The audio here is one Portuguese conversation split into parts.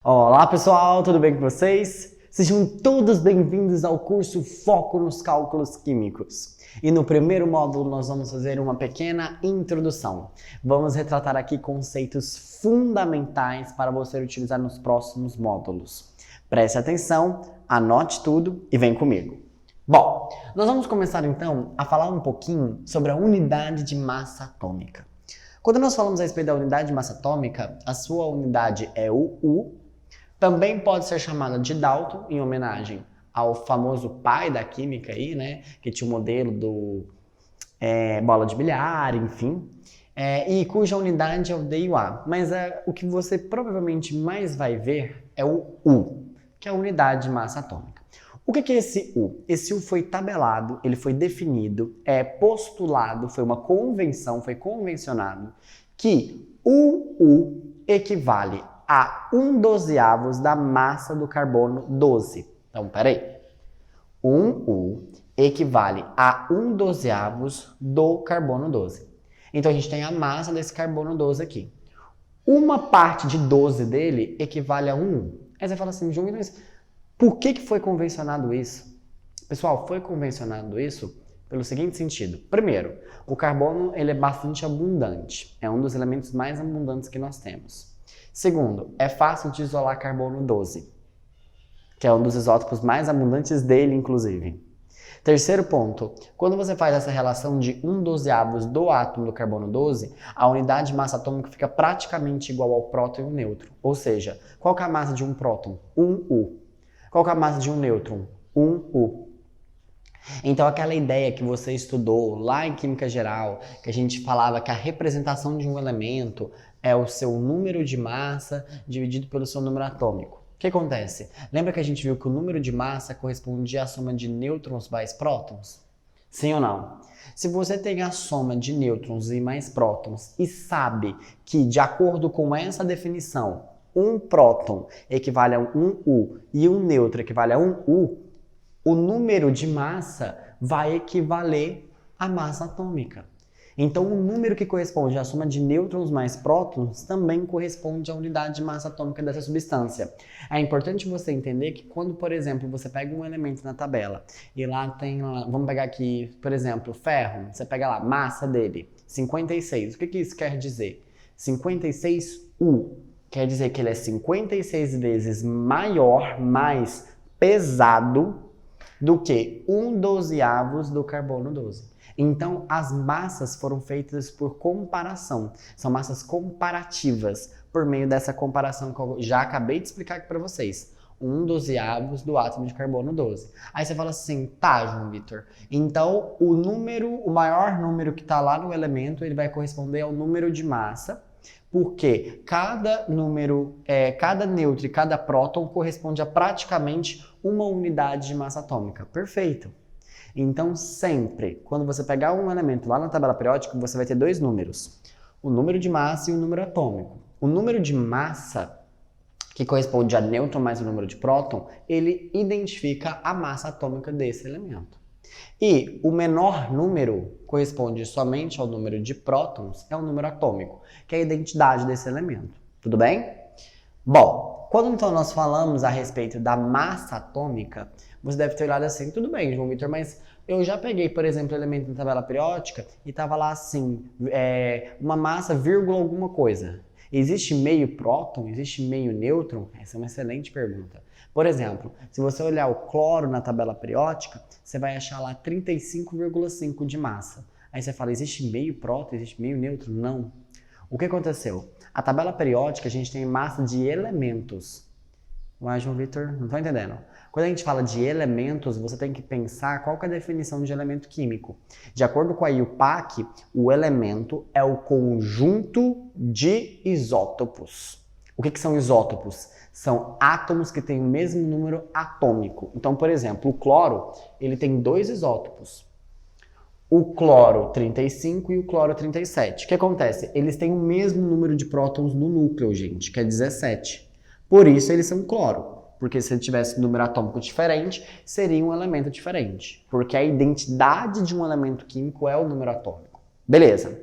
Olá pessoal, tudo bem com vocês? Sejam todos bem-vindos ao curso Foco nos Cálculos Químicos. E no primeiro módulo nós vamos fazer uma pequena introdução. Vamos retratar aqui conceitos fundamentais para você utilizar nos próximos módulos. Preste atenção, anote tudo e vem comigo. Bom, nós vamos começar então a falar um pouquinho sobre a unidade de massa atômica. Quando nós falamos a respeito da unidade de massa atômica, a sua unidade é o U. Também pode ser chamada de Dalton, em homenagem ao famoso pai da química aí, né? Que tinha o modelo do bola de bilhar, enfim. E cuja unidade é o D e o A. Mas o que você provavelmente mais vai ver é o U, que é a unidade de massa atômica. O que é esse U? Esse U foi tabelado, ele foi definido, postulado, foi uma convenção, foi convencionado que o U equivale a 1/12 da massa do carbono 12. Então, peraí. 1U equivale a 1/12 do carbono 12. Então, a gente tem a massa desse carbono 12 aqui. Uma parte de 12 dele equivale a 1U. Aí você fala assim, João, mas por que foi convencionado isso? Pessoal, foi convencionado isso pelo seguinte sentido. Primeiro, o carbono ele é bastante abundante. É um dos elementos mais abundantes que nós temos. Segundo, é fácil de isolar carbono 12, que é um dos isótopos mais abundantes dele, inclusive. Terceiro ponto, quando você faz essa relação de 1/12 do átomo do carbono 12, a unidade de massa atômica fica praticamente igual ao próton e ao nêutron. Ou seja, qual que é a massa de um próton? 1U. Qual que é a massa de um nêutron? 1U. Então, aquela ideia que você estudou lá em Química Geral, que a gente falava que a representação de um elemento é o seu número de massa dividido pelo seu número atômico. O que acontece? Lembra que a gente viu que o número de massa correspondia à soma de nêutrons mais prótons? Sim ou não? Se você tem a soma de nêutrons e mais prótons e sabe que, de acordo com essa definição, um próton equivale a um U e um nêutron equivale a um U, o número de massa vai equivaler à massa atômica. Então, o número que corresponde à soma de nêutrons mais prótons também corresponde à unidade de massa atômica dessa substância. É importante você entender que quando, por exemplo, você pega um elemento na tabela e lá tem, vamos pegar aqui, por exemplo, ferro, você pega lá, massa dele, 56. O que isso quer dizer? 56U quer dizer que ele é 56 vezes maior, mais pesado do que 1/12 do carbono 12. Então, as massas foram feitas por comparação. São massas comparativas, por meio dessa comparação que eu já acabei de explicar aqui para vocês. 1/12 do átomo de carbono 12. Aí você fala assim, tá, João Vitor, então o maior número que está lá no elemento, ele vai corresponder ao número de massa, porque cada nêutron e cada próton corresponde a praticamente uma unidade de massa atômica. Perfeito. Então, sempre, quando você pegar um elemento lá na tabela periódica, você vai ter dois números. O número de massa e o número atômico. O número de massa, que corresponde a nêutron mais o número de próton, ele identifica a massa atômica desse elemento. E o menor número corresponde somente ao número de prótons, é o número atômico, que é a identidade desse elemento. Tudo bem? Bom, quando então nós falamos a respeito da massa atômica, você deve ter olhado assim, tudo bem, João Vitor, mas eu já peguei, por exemplo, elemento na tabela periódica e estava lá assim, uma massa, vírgula, alguma coisa. Existe meio próton? Existe meio nêutron? Essa é uma excelente pergunta. Por exemplo, se você olhar o cloro na tabela periódica, você vai achar lá 35,5 de massa. Aí você fala, existe meio próton, existe meio nêutron? Não. O que aconteceu? A tabela periódica, a gente tem massa de elementos. Mas, João Vitor, não estou entendendo. Quando a gente fala de elementos, você tem que pensar qual que é a definição de elemento químico. De acordo com a IUPAC, o elemento é o conjunto de isótopos. O que são isótopos? São átomos que têm o mesmo número atômico. Então, por exemplo, o cloro, ele tem dois isótopos. O cloro 35 e o cloro 37. O que acontece? Eles têm o mesmo número de prótons no núcleo, gente, que é 17. Por isso eles são cloro. Porque se ele tivesse um número atômico diferente, seria um elemento diferente. Porque a identidade de um elemento químico é o número atômico. Beleza.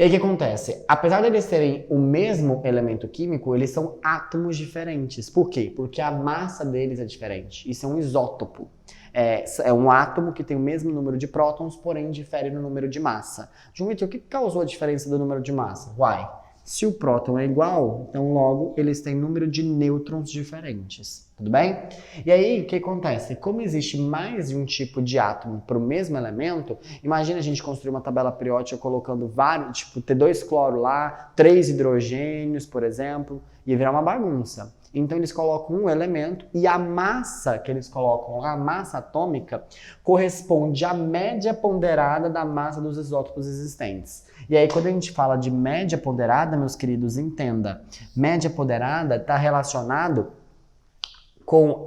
E aí o que acontece? Apesar de eles terem o mesmo elemento químico, eles são átomos diferentes. Por quê? Porque a massa deles é diferente. Isso é um isótopo. É um átomo que tem o mesmo número de prótons, porém difere no número de massa. João Vitor, o que causou a diferença do número de massa? Uai, se o próton é igual, então logo eles têm número de nêutrons diferentes. Tudo bem? E aí, o que acontece? Como existe mais de um tipo de átomo para o mesmo elemento, imagina a gente construir uma tabela periódica colocando vários, tipo, ter 2 cloro lá, 3 hidrogênios, por exemplo, e virar uma bagunça. Então eles colocam um elemento e a massa que eles colocam lá, a massa atômica, corresponde à média ponderada da massa dos isótopos existentes. E aí quando a gente fala de média ponderada, meus queridos, entenda, média ponderada está relacionado com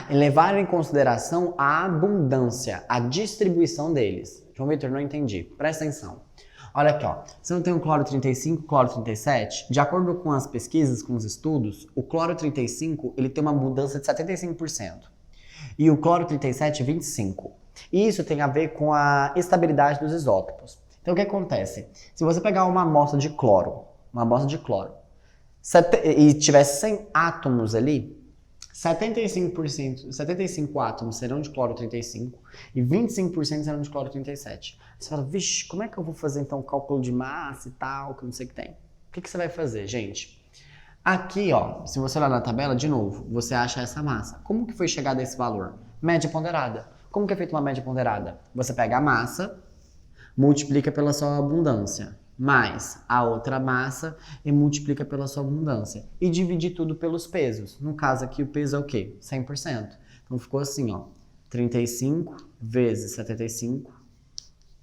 levar em consideração a abundância, a distribuição deles. João Vitor, não entendi. Presta atenção. Olha aqui, ó. Você não tem o cloro 35, cloro 37? De acordo com as pesquisas, com os estudos, o cloro 35 ele tem uma abundância de 75%. E o cloro 37, 25%. E isso tem a ver com a estabilidade dos isótopos. Então, o que acontece? Se você pegar uma amostra de cloro, e tivesse 100 átomos ali, 75 átomos serão de cloro 35 e 25% serão de cloro 37. Você fala, vixe, como é que eu vou fazer então o cálculo de massa e tal, que não sei o que tem? O que você vai fazer, gente? Aqui, ó, se você olhar na tabela, de novo, você acha essa massa. Como que foi chegada a esse valor? Média ponderada. Como que é feita uma média ponderada? Você pega a massa, multiplica pela sua abundância, mais a outra massa e multiplica pela sua abundância. E divide tudo pelos pesos. No caso aqui, o peso é o quê? 100%. Então ficou assim, ó, 35 vezes 75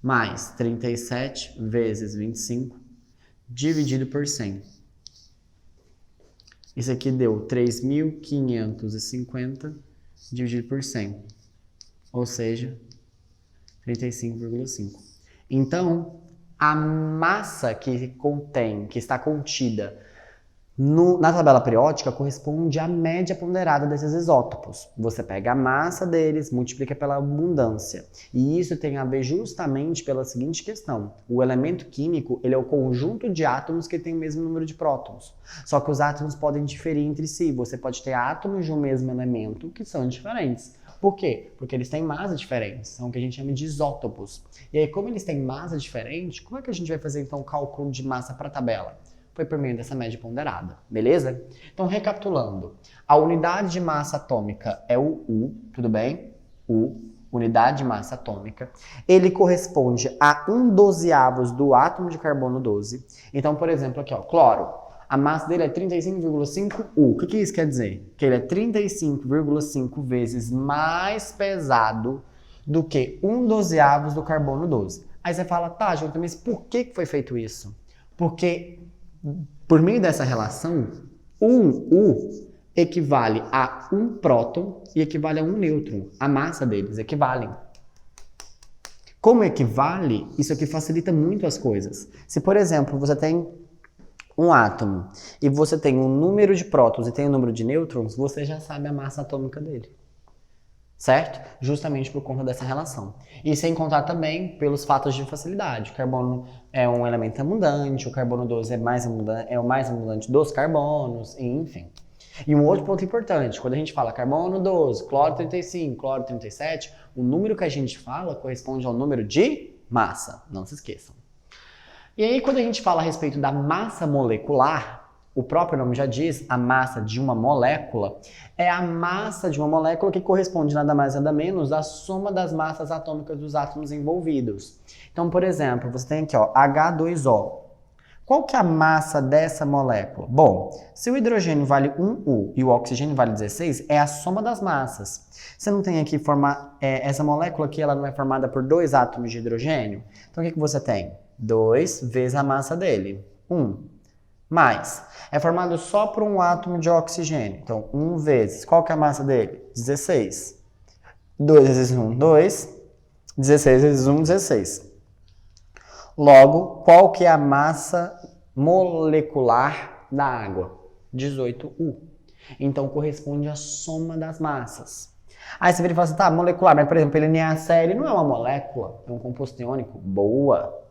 mais 37 vezes 25 dividido por 100. Isso aqui deu 3.550 dividido por 100. Ou seja, 35,5. Então, a massa que está contida na tabela periódica corresponde à média ponderada desses isótopos. Você pega a massa deles, multiplica pela abundância. E isso tem a ver justamente pela seguinte questão. O elemento químico ele é o conjunto de átomos que tem o mesmo número de prótons. Só que os átomos podem diferir entre si. Você pode ter átomos de um mesmo elemento que são diferentes. Por quê? Porque eles têm massa diferentes, são o que a gente chama de isótopos. E aí, como eles têm massa diferente, como é que a gente vai fazer então o cálculo de massa para a tabela? Foi por meio dessa média ponderada, beleza? Então, recapitulando, a unidade de massa atômica é o U, tudo bem? U, unidade de massa atômica. Ele corresponde a 1/12 do átomo de carbono 12. Então, por exemplo, aqui, ó, cloro. A massa dele é 35,5 U. O que isso quer dizer? Que ele é 35,5 vezes mais pesado do que 1/12 do carbono 12. Aí você fala, tá, Jonathan, mas por que foi feito isso? Porque, por meio dessa relação, 1 U equivale a 1 próton e equivale a 1 nêutron. A massa deles equivalem. Como equivale, isso aqui facilita muito as coisas. Se, por exemplo, você tem um átomo e você tem um número de prótons e tem um número de nêutrons, você já sabe a massa atômica dele. Certo? Justamente por conta dessa relação. E sem contar também pelos fatos de facilidade. O carbono é um elemento abundante, o carbono 12 é o mais abundante dos carbonos, enfim. E um outro ponto importante, quando a gente fala carbono 12, cloro 35, cloro 37, o número que a gente fala corresponde ao número de massa. Não se esqueçam. E aí, quando a gente fala a respeito da massa molecular, o próprio nome já diz, a massa de uma molécula, é a massa de uma molécula que corresponde nada mais nada menos à soma das massas atômicas dos átomos envolvidos. Então, por exemplo, você tem aqui, ó, H2O. Qual que é a massa dessa molécula? Bom, se o hidrogênio vale 1U e o oxigênio vale 16, é a soma das massas. Você não tem aqui essa molécula aqui, ela não é formada por 2 átomos de hidrogênio? Então, o que você tem? 2 vezes a massa dele, 1. Mais, é formado só por um átomo de oxigênio. Então, 1 vezes, qual que é a massa dele? 16. 2 vezes 1, 2. 16 vezes 1, 16. Logo, qual que é a massa molecular da água? 18U. Então, corresponde à soma das massas. Aí você vira e fala assim, tá, molecular, mas por exemplo, ele NaCl não é uma molécula, é um composto iônico. Boa!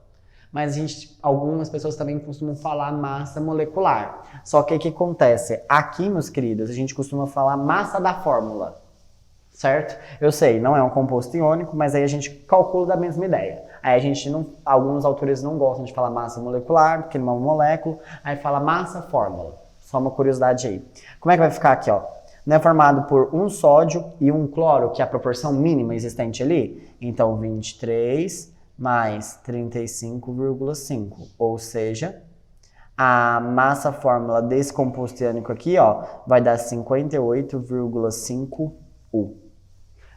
mas algumas pessoas também costumam falar massa molecular. Só que o que acontece? Aqui, meus queridos, a gente costuma falar massa da fórmula, certo? Eu sei, não é um composto iônico, mas aí a gente calcula da mesma ideia. Aí a gente alguns autores não gostam de falar massa molecular, porque não é uma molécula, aí fala massa fórmula. Só uma curiosidade aí. Como é que vai ficar aqui, ó? Não é formado por um sódio e um cloro, que é a proporção mínima existente ali? Então, 23 mais 35,5. Ou seja, a massa fórmula desse composto iônico aqui, ó, vai dar 58,5 U.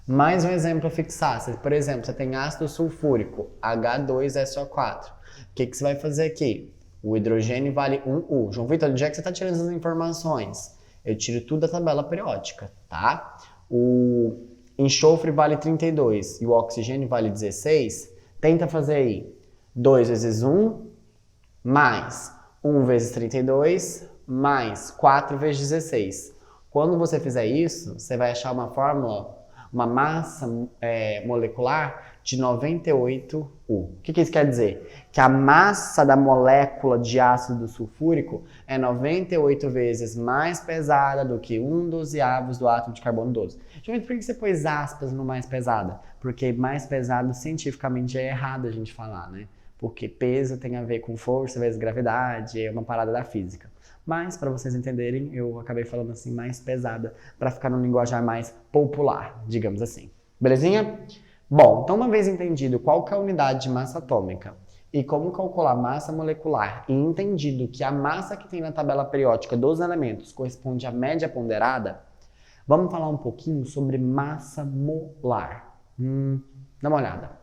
Mais um exemplo a fixar. Por exemplo, você tem ácido sulfúrico, H2SO4. O que você vai fazer aqui? O hidrogênio vale 1U. João Vitor, onde é que você está tirando essas informações? Eu tiro tudo da tabela periódica, tá? O enxofre vale 32 e o oxigênio vale 16. Tenta fazer aí 2 vezes 1 mais 1 vezes 32 mais 4 vezes 16. Quando você fizer isso, você vai achar uma fórmula, uma massa molecular de 98U. O que isso quer dizer? Que a massa da molécula de ácido sulfúrico é 98 vezes mais pesada do que 1/12 do átomo de carbono 12. Gente, por que você pôs aspas no mais pesada? Porque mais pesado cientificamente é errado a gente falar, né? Porque peso tem a ver com força vezes gravidade, é uma parada da física. Mas, para vocês entenderem, eu acabei falando assim mais pesada, para ficar num linguajar mais popular, digamos assim. Belezinha? Bom, então uma vez entendido qual que é a unidade de massa atômica e como calcular massa molecular e entendido que a massa que tem na tabela periódica dos elementos corresponde à média ponderada, vamos falar um pouquinho sobre massa molar. Dá uma olhada.